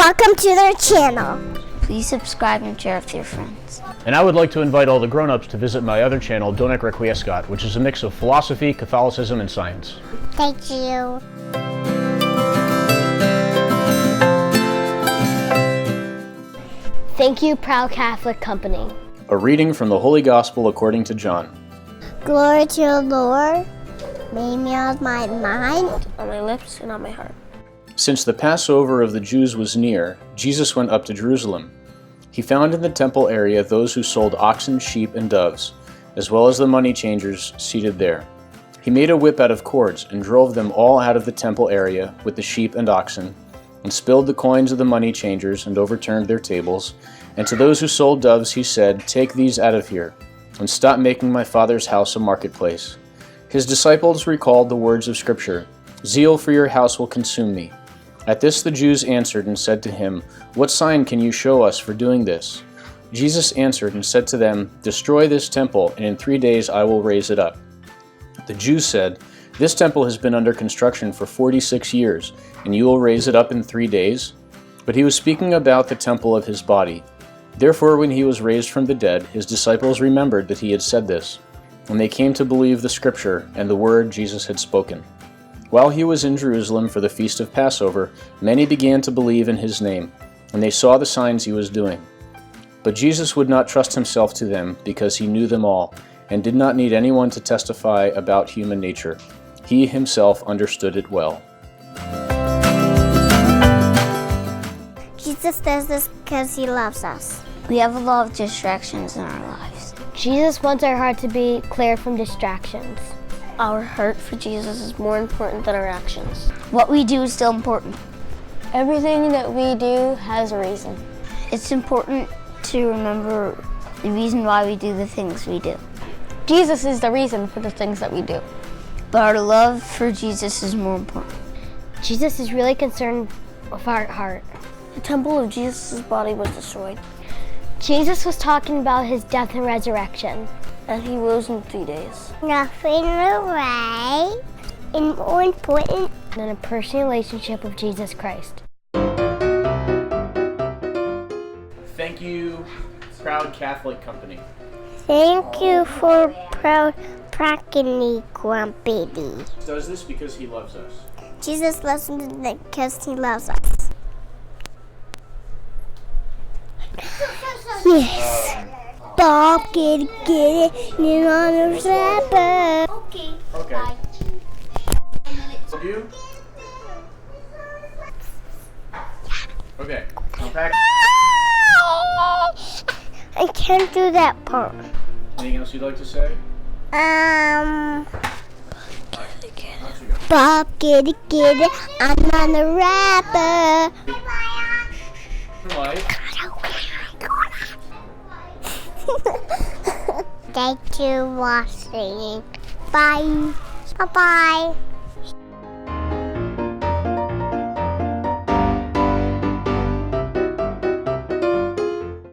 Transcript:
Welcome to their channel. Please subscribe and share with your friends. And I would like to invite all the grown-ups to visit my other channel, Donec Requiescat, which is a mix of philosophy, Catholicism, and science. Thank you. Thank you, Proud Catholic Company. A reading from the Holy Gospel according to John. Glory to the Lord. May me on my mind, On my lips and on my heart. Since the Passover of the Jews was near, Jesus went up to Jerusalem. He found in the temple area those who sold oxen, sheep, and doves, as well as the money changers seated there. He made a whip out of cords and drove them all out of the temple area with the sheep and oxen, and spilled the coins of the money changers and overturned their tables. And to those who sold doves he said, "Take these out of here, and stop making my Father's house a marketplace." His disciples recalled the words of Scripture, "Zeal for your house will consume me." At this the Jews answered and said to him, "What sign can you show us for doing this?" Jesus answered and said to them, "Destroy this temple, and in 3 days I will raise it up." The Jews said, "This temple has been under construction for 46 years, and you will raise it up in 3 days?" But he was speaking about the temple of his body. Therefore, when he was raised from the dead, his disciples remembered that he had said this, and they came to believe the Scripture and the word Jesus had spoken. While he was in Jerusalem for the feast of Passover, many began to believe in his name, and they saw the signs he was doing. But Jesus would not trust himself to them, because he knew them all, and did not need anyone to testify about human nature. He himself understood it well. Jesus does this because he loves us. We have a lot of distractions in our lives. Jesus wants our heart to be cleared from distractions. Our heart for Jesus is more important than our actions. What we do is still important. Everything that we do has a reason. It's important to remember the reason why we do the things we do. Jesus is the reason for the things that we do. But our love for Jesus is more important. Jesus is really concerned with our heart. The temple of Jesus' body was destroyed, Jesus was talking about his death and resurrection. and he rose in 3 days. Nothing away and more important And a personal relationship with Jesus Christ. Thank you, Proud Catholic Company. Thank you for proud Prakini Grumpity. Does this because he loves us. Jesus loves us because he loves us. Yes. Bob, get it, you're on a rapper. Okay. So you? Okay. Unpack. I can't do that part. Anything else you'd like to say? Bob, get it, I'm on a rapper. Mike. Thank you for watching. Bye. Bye-bye.